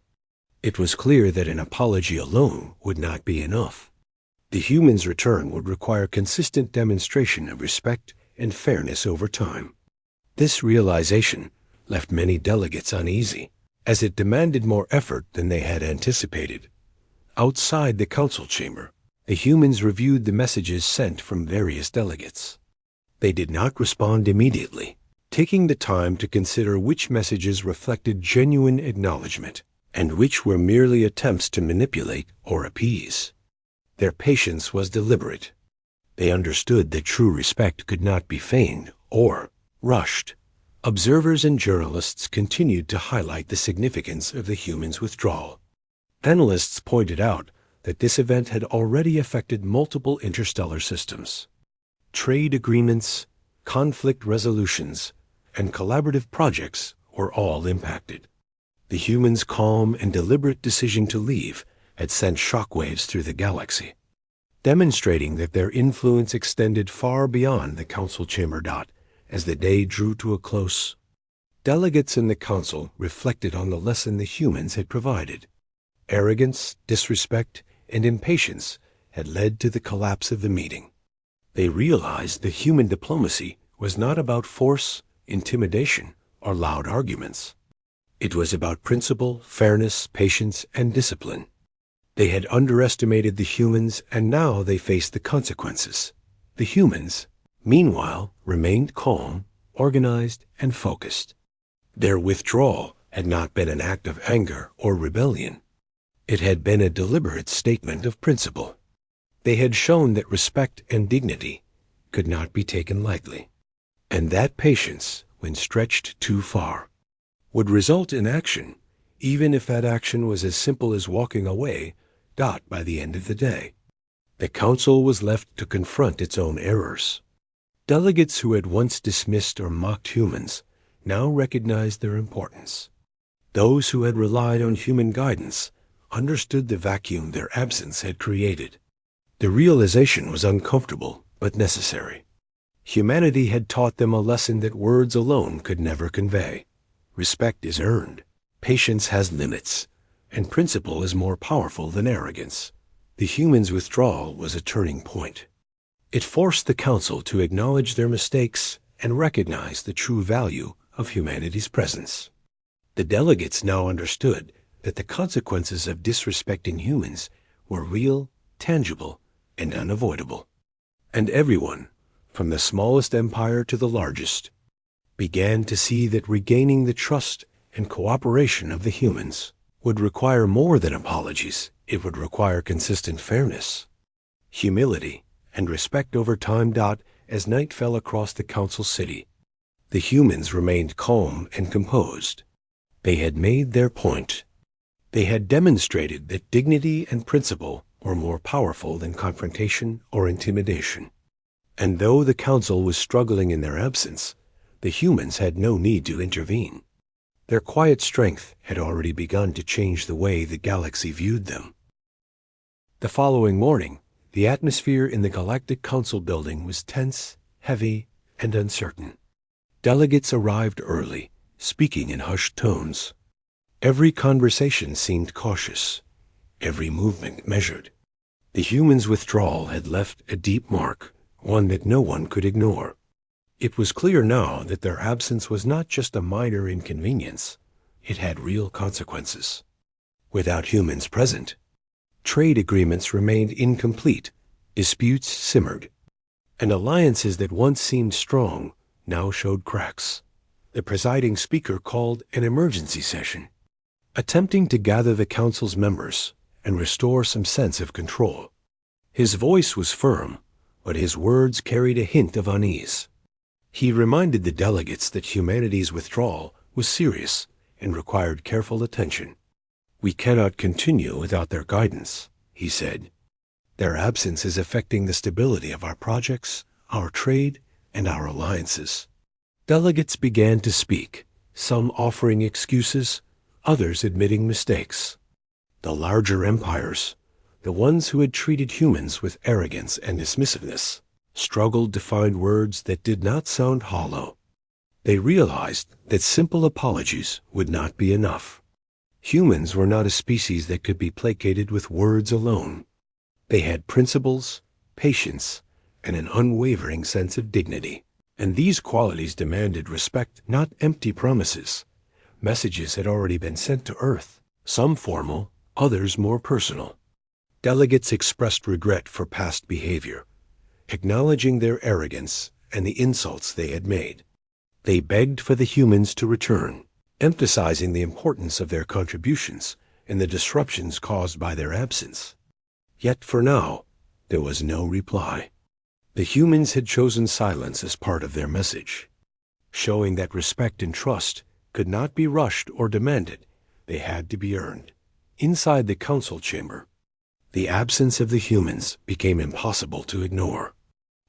It was clear that an apology alone would not be enough. The humans' return would require consistent demonstration of respect and fairness over time. This realization left many delegates uneasy, as it demanded more effort than they had anticipated. Outside the council chamber, the humans reviewed the messages sent from various delegates. They did not respond immediately, taking the time to consider which messages reflected genuine acknowledgement and which were merely attempts to manipulate or appease. Their patience was deliberate. They understood that true respect could not be feigned or rushed. Observers and journalists continued to highlight the significance of the humans' withdrawal. Analysts pointed out that this event had already affected multiple interstellar systems. Trade agreements, conflict resolutions, and collaborative projects were all impacted. The humans' calm and deliberate decision to leave had sent shockwaves through the galaxy, demonstrating that their influence extended far beyond the council chamber. As the day drew to a close, delegates in the council reflected on the lesson the humans had provided. Arrogance, disrespect, and impatience had led to the collapse of the meeting. They realized that human diplomacy was not about force, intimidation, or loud arguments. It was about principle, fairness, patience, and discipline. They had underestimated the humans, and now they faced the consequences. The humans, meanwhile, remained calm, organized, and focused. Their withdrawal had not been an act of anger or rebellion. It had been a deliberate statement of principle. They had shown that respect and dignity could not be taken lightly, and that patience, when stretched too far, would result in action, even if that action was as simple as walking away. By the end of the day, the council was left to confront its own errors. Delegates who had once dismissed or mocked humans now recognized their importance. Those who had relied on human guidance understood the vacuum their absence had created. The realization was uncomfortable but necessary. Humanity had taught them a lesson that words alone could never convey. Respect is earned, patience has limits, and principle is more powerful than arrogance. The humans' withdrawal was a turning point. It forced the council to acknowledge their mistakes and recognize the true value of humanity's presence. The delegates now understood that the consequences of disrespecting humans were real, tangible, and unavoidable. And everyone, from the smallest empire to the largest, began to see that regaining the trust and cooperation of the humans would require more than apologies. It would require consistent fairness, humility, and respect over time. As night fell across the council city, the humans remained calm and composed. They had made their point. They had demonstrated that dignity and principle were more powerful than confrontation or intimidation. And though the council was struggling in their absence, the humans had no need to intervene. Their quiet strength had already begun to change the way the galaxy viewed them. The following morning, the atmosphere in the Galactic Council building was tense, heavy, and uncertain. Delegates arrived early, speaking in hushed tones. Every conversation seemed cautious, every movement measured. The humans' withdrawal had left a deep mark, one that no one could ignore. It was clear now that their absence was not just a minor inconvenience. It had real consequences. Without humans present, trade agreements remained incomplete, disputes simmered, and alliances that once seemed strong now showed cracks. The presiding speaker called an emergency session, attempting to gather the council's members and restore some sense of control. His voice was firm, but his words carried a hint of unease. He reminded the delegates that humanity's withdrawal was serious and required careful attention. "We cannot continue without their guidance," he said. "Their absence is affecting the stability of our projects, our trade, and our alliances." Delegates began to speak, some offering excuses, others admitting mistakes. The larger empires, the ones who had treated humans with arrogance and dismissiveness, struggled to find words that did not sound hollow. They realized that simple apologies would not be enough. Humans were not a species that could be placated with words alone. They had principles, patience, and an unwavering sense of dignity. And these qualities demanded respect, not empty promises. Messages had already been sent to Earth, some formal, others more personal. Delegates expressed regret for past behavior, acknowledging their arrogance and the insults they had made. They begged for the humans to return, emphasizing the importance of their contributions and the disruptions caused by their absence. Yet for now, there was no reply. The humans had chosen silence as part of their message, showing that respect and trust could not be rushed or demanded. They had to be earned. Inside the council chamber, the absence of the humans became impossible to ignore.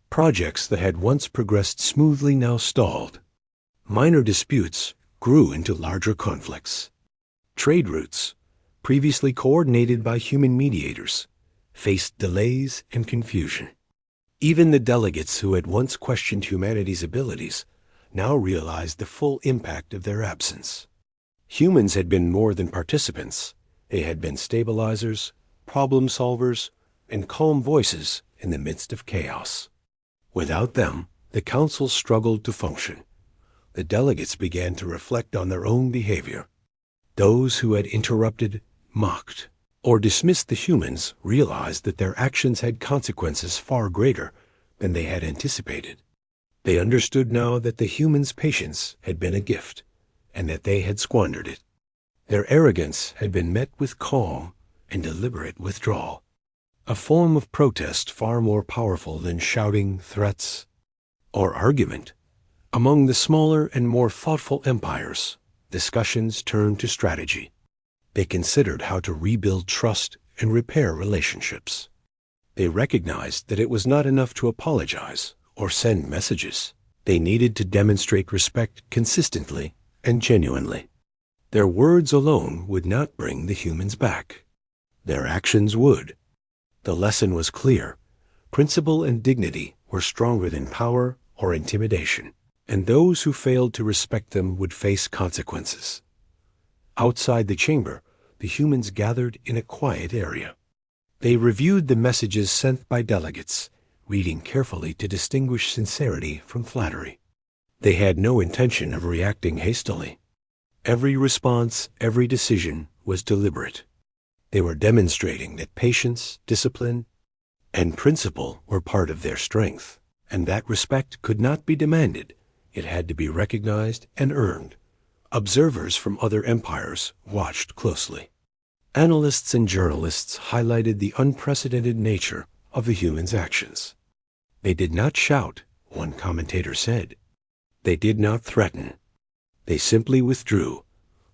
Projects that had once progressed smoothly now stalled. Minor disputes grew into larger conflicts. Trade routes, previously coordinated by human mediators, faced delays and confusion. Even the delegates who had once questioned humanity's abilities now realized the full impact of their absence. Humans had been more than participants. They had been stabilizers, problem solvers, and calm voices in the midst of chaos. Without them, the council struggled to function. The delegates began to reflect on their own behavior. Those who had interrupted, mocked, or dismissed the humans realized that their actions had consequences far greater than they had anticipated. They understood now that the humans' patience had been a gift, and that they had squandered it. Their arrogance had been met with calm and deliberate withdrawal, a form of protest far more powerful than shouting, threats, or argument. Among the smaller and more thoughtful empires, discussions turned to strategy. They considered how to rebuild trust and repair relationships. They recognized that it was not enough to apologize or send messages. They needed to demonstrate respect consistently and genuinely. Their words alone would not bring the humans back. Their actions would. The lesson was clear. Principle and dignity were stronger than power or intimidation, and those who failed to respect them would face consequences. Outside the chamber, the humans gathered in a quiet area. They reviewed the messages sent by delegates, reading carefully to distinguish sincerity from flattery. They had no intention of reacting hastily. Every response, every decision was deliberate. They were demonstrating that patience, discipline, and principle were part of their strength, and that respect could not be demanded. It had to be recognized and earned. Observers from other empires watched closely. Analysts and journalists highlighted the unprecedented nature of the humans' actions. They did not shout, one commentator said. They did not threaten. They simply withdrew,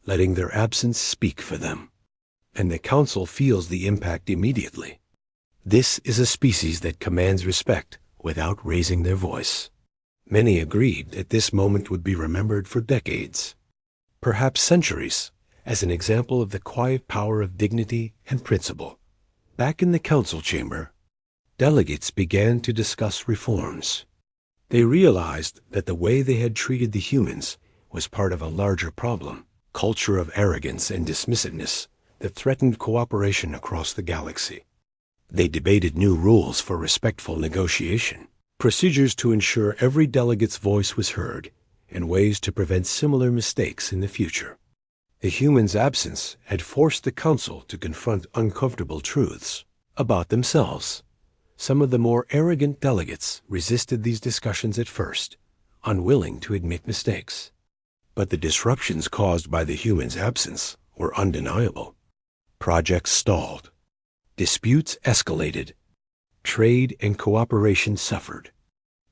letting their absence speak for them. And the council feels the impact immediately. This is a species that commands respect without raising their voice. Many agreed that this moment would be remembered for decades, perhaps centuries, as an example of the quiet power of dignity and principle. Back in the council chamber, delegates began to discuss reforms. They realized that the way they had treated the humans was part of a larger problem, culture of arrogance and dismissiveness that threatened cooperation across the galaxy. They debated new rules for respectful negotiation, procedures to ensure every delegate's voice was heard, and ways to prevent similar mistakes in the future. The humans' absence had forced the council to confront uncomfortable truths about themselves. Some of the more arrogant delegates resisted these discussions at first, unwilling to admit mistakes. But the disruptions caused by the humans' absence were undeniable. Projects stalled. Disputes escalated. Trade and cooperation suffered.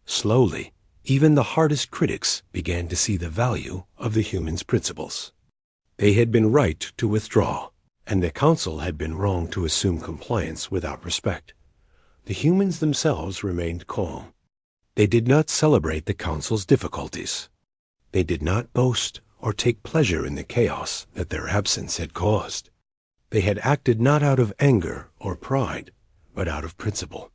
Slowly, even the hardest critics began to see the value of the humans' principles. They had been right to withdraw, and the council had been wrong to assume compliance without respect. The humans themselves remained calm. They did not celebrate the council's difficulties. They did not boast or take pleasure in the chaos that their absence had caused. They had acted not out of anger or pride, but out of principle.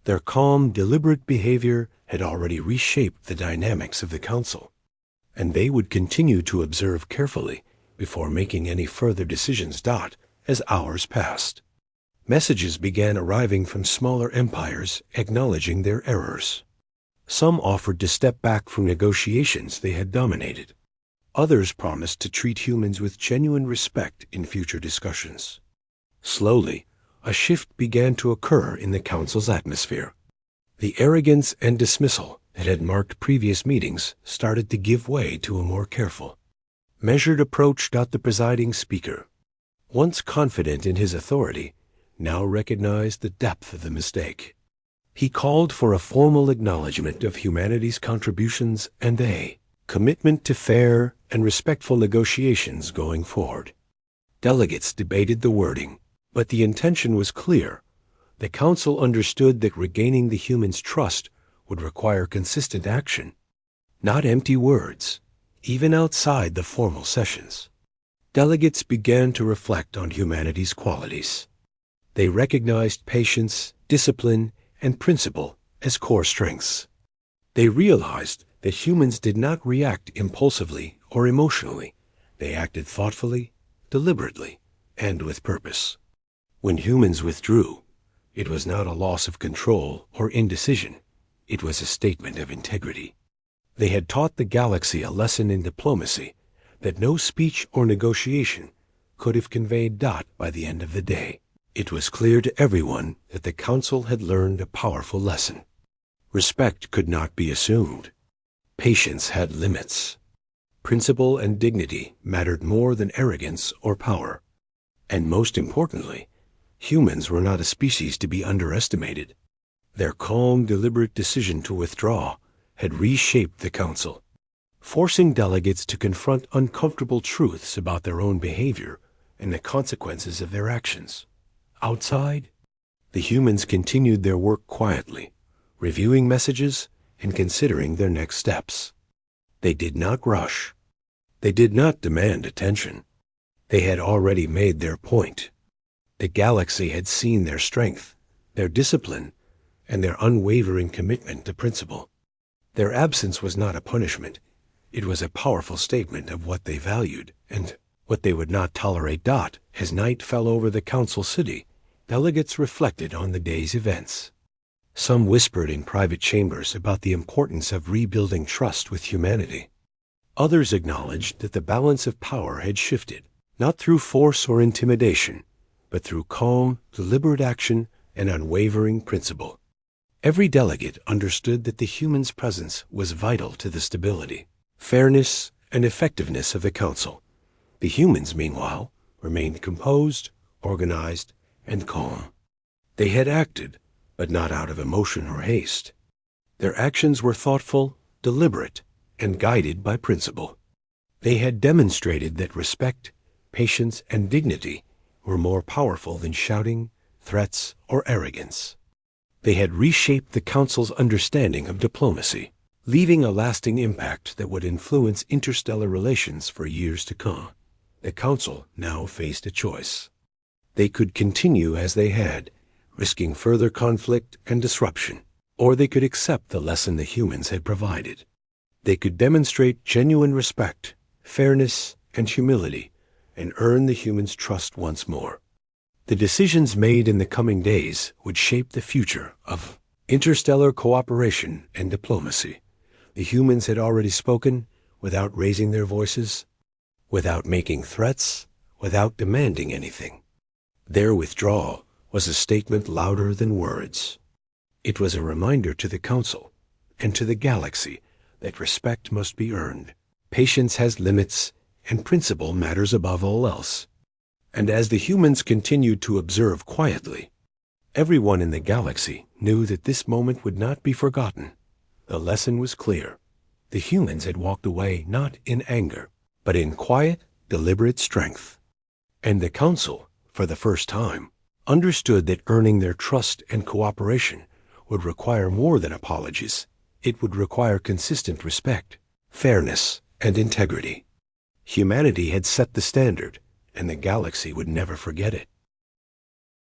Their calm, deliberate behavior had already reshaped the dynamics of the council, and they would continue to observe carefully before making any further decisions. As hours passed, messages began arriving from smaller empires acknowledging their errors. Some offered to step back from negotiations they had dominated. Others promised to treat humans with genuine respect in future discussions. Slowly, a shift began to occur in the council's atmosphere. The arrogance and dismissal that had marked previous meetings started to give way to a more careful, measured approach. The presiding speaker, once confident in his authority, now recognized the depth of the mistake. He called for a formal acknowledgement of humanity's contributions and a commitment to fair and respectful negotiations going forward. Delegates debated the wording, but the intention was clear. The council understood that regaining the humans' trust would require consistent action, not empty words, even outside the formal sessions. Delegates began to reflect on humanity's qualities. They recognized patience, discipline, and principle as core strengths. They realized that humans did not react impulsively or emotionally. They acted thoughtfully, deliberately, and with purpose. When humans withdrew, it was not a loss of control or indecision. It was a statement of integrity. They had taught the galaxy a lesson in diplomacy that no speech or negotiation could have conveyed. By the end of the day, it was clear to everyone that the council had learned a powerful lesson. Respect could not be assumed. Patience had limits. Principle and dignity mattered more than arrogance or power. And most importantly, humans were not a species to be underestimated. Their calm, deliberate decision to withdraw had reshaped the council, forcing delegates to confront uncomfortable truths about their own behavior and the consequences of their actions. Outside, the humans continued their work quietly, reviewing messages and considering their next steps. They did not rush. They did not demand attention. They had already made their point. The galaxy had seen their strength, their discipline, and their unwavering commitment to principle. Their absence was not a punishment. It was a powerful statement of what they valued and what they would not tolerate. As night fell over the council city, delegates reflected on the day's events. Some whispered in private chambers about the importance of rebuilding trust with humanity. Others acknowledged that the balance of power had shifted, not through force or intimidation, but through calm, deliberate action and unwavering principle. Every delegate understood that the human's presence was vital to the stability, fairness, and effectiveness of the council. The humans, meanwhile, remained composed, organized, and calm. They had acted, but not out of emotion or haste. Their actions were thoughtful, deliberate, and guided by principle. They had demonstrated that respect, patience, and dignity were more powerful than shouting, threats, or arrogance. They had reshaped the council's understanding of diplomacy, leaving a lasting impact that would influence interstellar relations for years to come. The council now faced a choice. They could continue as they had, risking further conflict and disruption, or they could accept the lesson the humans had provided. They could demonstrate genuine respect, fairness, and humility, and earn the humans' trust once more. The decisions made in the coming days would shape the future of interstellar cooperation and diplomacy. The humans had already spoken without raising their voices, without making threats, without demanding anything. Their withdrawal was a statement louder than words. It was a reminder to the council and to the galaxy that respect must be earned. Patience has limits, and principle matters above all else. And as the humans continued to observe quietly, everyone in the galaxy knew that this moment would not be forgotten. The lesson was clear. The humans had walked away not in anger, but in quiet, deliberate strength. And the council, for the first time, understood that earning their trust and cooperation would require more than apologies. It would require consistent respect, fairness, and integrity. Humanity had set the standard, and the galaxy would never forget it.